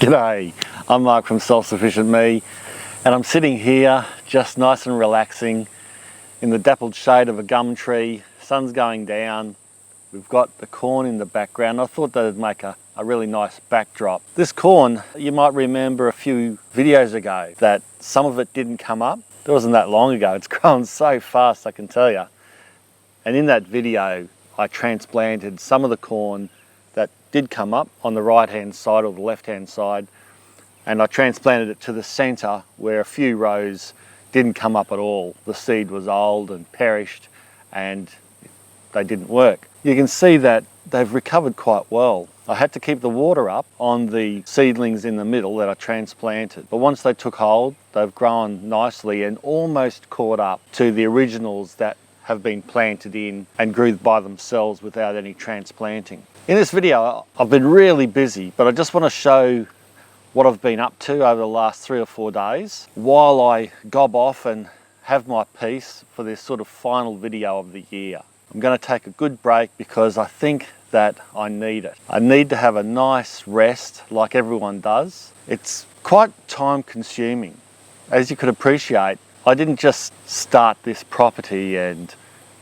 G'day, I'm Mark from Self Sufficient Me, and I'm sitting here just nice and relaxing in the dappled shade of a gum tree. Sun's going down, we've got the corn in the background. I thought that'd make a really nice backdrop. This corn, you might remember a few videos ago that some of it didn't come up. It wasn't that long ago, it's grown so fast I can tell you. And in that video I transplanted some of the corn that did come up on the right hand side or the left hand side, and I transplanted it to the center where a few rows didn't come up at all. The seed was old and perished and they didn't work. You can see that they've recovered quite well. I had to keep the water up on the seedlings in the middle that I transplanted, but once they took hold they've grown nicely and almost caught up to the originals that have been planted in and grew by themselves without any transplanting. In this video I've been really busy, but I just want to show what I've been up to over the last 3 or 4 days while I gob off and have my peace for this sort of final video of the year. I'm going to take a good break because I think that I need it. I need to have a nice rest like everyone does. It's quite time consuming. As you could appreciate, I didn't just start this property and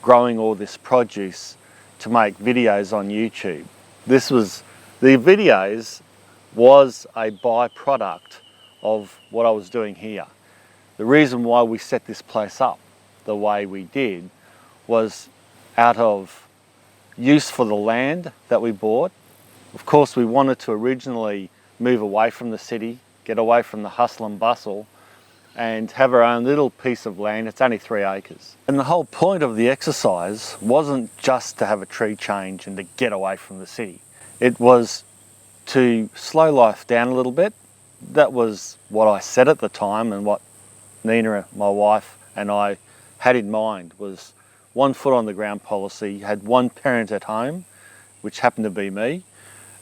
growing all this produce to make videos on YouTube. The videos was a byproduct of what I was doing here. The reason why we set this place up the way we did was out of use for the land that we bought. Of course, we wanted to originally move away from the city, get away from the hustle and bustle, and have our own little piece of land. It's only 3 acres. And the whole point of the exercise wasn't just to have a tree change and to get away from the city. It was to slow life down a little bit. That was what I said at the time, and what Nina, my wife, and I had in mind was 1 foot on the ground policy, had one parent at home, which happened to be me,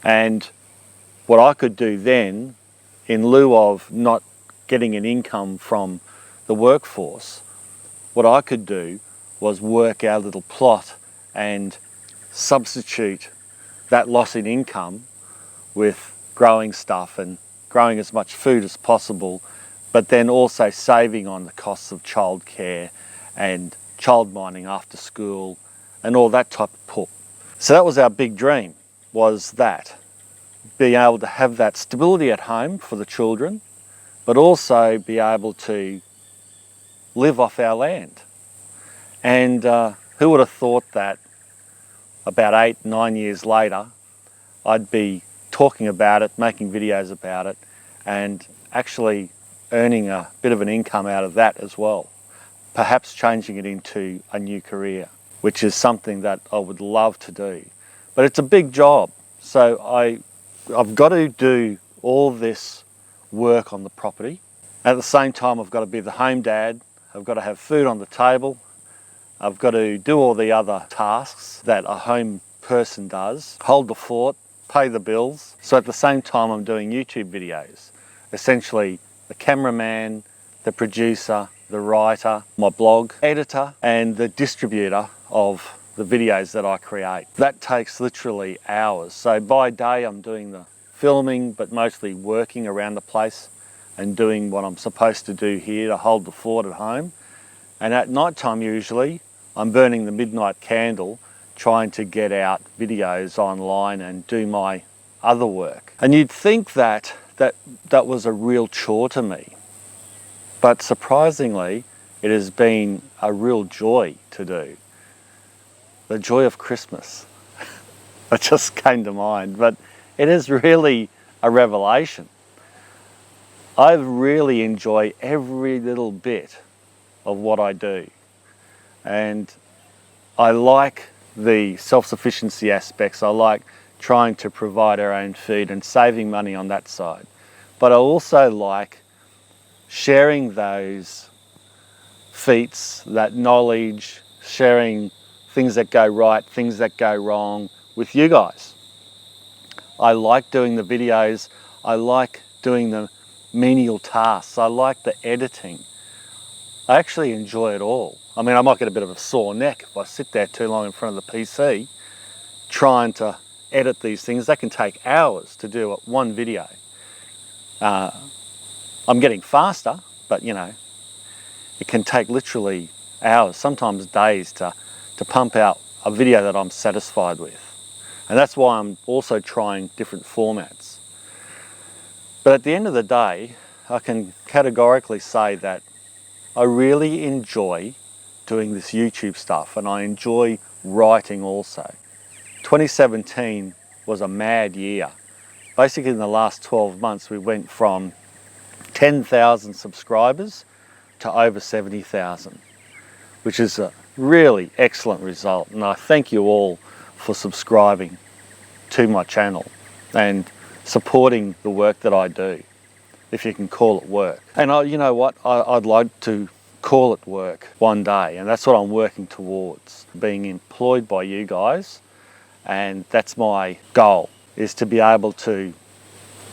and what I could do then, in lieu of not getting an income from the workforce, what I could do was work our little plot and substitute that loss in income with growing stuff and growing as much food as possible, but then also saving on the costs of childcare and child minding after school and all that type of pull. So that was our big dream, was that, being able to have that stability at home for the children, but also be able to live off our land. And who would have thought that about 8, 9 years later, I'd be talking about it, making videos about it, and actually earning a bit of an income out of that as well. Perhaps changing it into a new career, which is something that I would love to do. But it's a big job. So I've got to do all this work on the property. At the same time, I've got to be the home dad. I've got to have food on the table. I've got to do all the other tasks that a home person does, hold the fort, pay the bills. So at the same time, I'm doing YouTube videos. Essentially, the cameraman, the producer, the writer, my blog editor, and the distributor of the videos that I create. That takes literally hours. So by day, I'm doing the filming, but mostly working around the place and doing what I'm supposed to do here to hold the fort at home. And at night time, usually, I'm burning the midnight candle, trying to get out videos online and do my other work. And you'd think that was a real chore to me. But surprisingly, it has been a real joy to do. The joy of Christmas. That just came to mind, but it is really a revelation. I really enjoy every little bit of what I do. And I like the self-sufficiency aspects. I like trying to provide our own food and saving money on that side. But I also like sharing those feats, that knowledge, sharing things that go right, things that go wrong with you guys. I like doing the videos. I like doing the menial tasks. I like the editing. I actually enjoy it all. I mean, I might get a bit of a sore neck if I sit there too long in front of the PC trying to edit these things. They can take hours to do one video. I'm getting faster, but you know, it can take literally hours, sometimes days to pump out a video that I'm satisfied with. And that's why I'm also trying different formats. But at the end of the day, I can categorically say that I really enjoy doing this YouTube stuff, and I enjoy writing also. 2017 was a mad year. Basically in the last 12 months we went from 10,000 subscribers to over 70,000, which is a really excellent result, and I thank you all for subscribing to my channel and supporting the work that I do, if you can call it work. And you know what, I'd like to call it work one day, and that's what I'm working towards, being employed by you guys. And that's my goal, is to be able to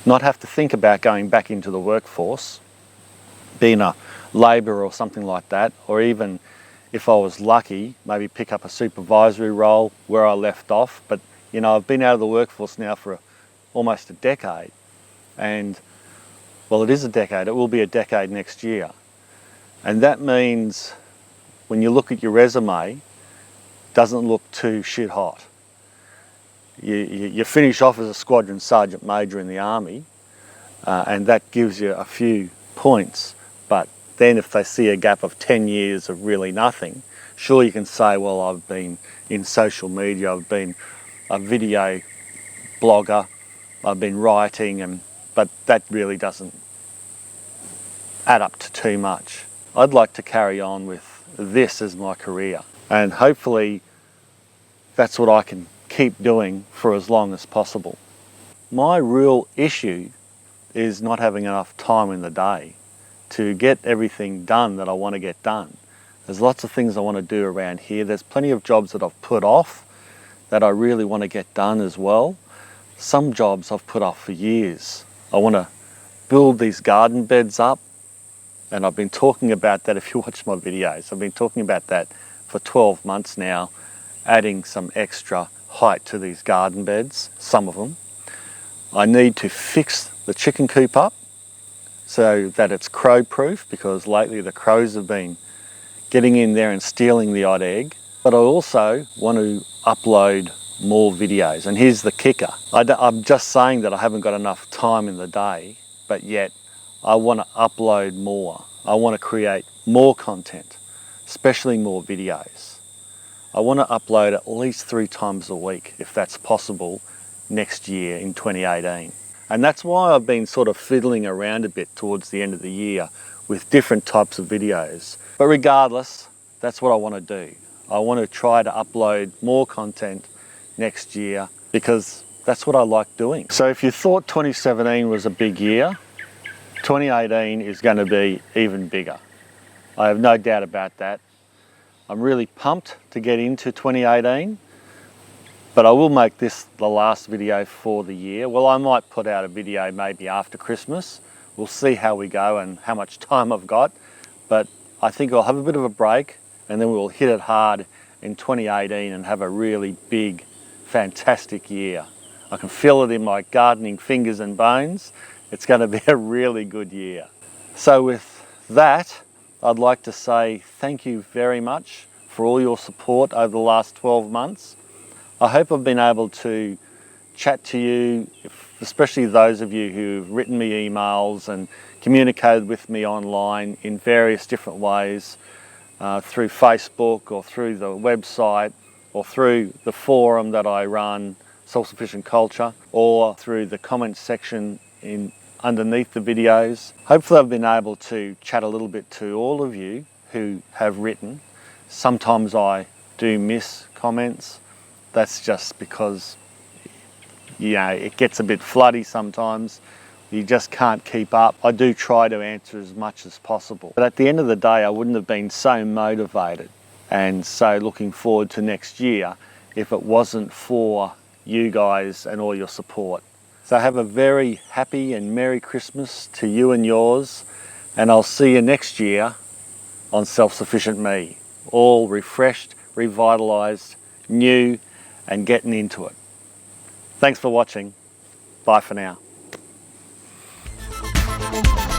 not have to think about going back into the workforce, being a labourer or something like that, or even if I was lucky, maybe pick up a supervisory role where I left off. But you know, I've been out of the workforce now for almost a decade, and well, it is a decade, it will be a decade next year. And that means when you look at your resume, it doesn't look too shit hot. You finish off as a squadron sergeant major in the army, and that gives you a few points, but then if they see a gap of 10 years of really nothing, sure, you can say, well, I've been in social media, I've been a video blogger, I've been writing, but that really doesn't add up to too much. I'd like to carry on with this as my career, and hopefully that's what I can keep doing for as long as possible. My real issue is not having enough time in the day to get everything done that I want to get done. There's lots of things I want to do around here. There's plenty of jobs that I've put off that I really want to get done as well. Some jobs I've put off for years. I want to build these garden beds up, and I've been talking about that. If you watch my videos, I've been talking about that for 12 months now, adding some extra height to these garden beds, some of them. I need to fix the chicken coop up so that it's crow proof, because lately the crows have been getting in there and stealing the odd egg. But I also want to upload more videos, and here's the kicker. I'm just saying that I haven't got enough time in the day, but yet I want to upload more. I want to create more content, especially more videos. I want to upload at least 3 times a week, if that's possible, next year in 2018. And that's why I've been sort of fiddling around a bit towards the end of the year with different types of videos. But regardless, that's what I want to do. I want to try to upload more content next year, because that's what I like doing. So if you thought 2017 was a big year, 2018 is going to be even bigger. I have no doubt about that. I'm really pumped to get into 2018. But I will make this the last video for the year. Well, I might put out a video maybe after Christmas. We'll see how we go and how much time I've got. But I think I'll have a bit of a break, and then we'll hit it hard in 2018 and have a really big, fantastic year. I can feel it in my gardening fingers and bones. It's going to be a really good year. So with that, I'd like to say thank you very much for all your support over the last 12 months. I hope I've been able to chat to you, especially those of you who've written me emails and communicated with me online in various different ways, through Facebook or through the website or through the forum that I run, Self-Sufficient Culture, or through the comments section underneath the videos. Hopefully I've been able to chat a little bit to all of you who have written. Sometimes I do miss comments. That's just because, you know, it gets a bit floody sometimes. You just can't keep up. I do try to answer as much as possible. But at the end of the day, I wouldn't have been so motivated and so looking forward to next year if it wasn't for you guys and all your support. So have a very happy and Merry Christmas to you and yours, and I'll see you next year on Self-Sufficient Me, all refreshed, revitalised, new, and getting into it. Thanks for watching. Bye for now. Bye.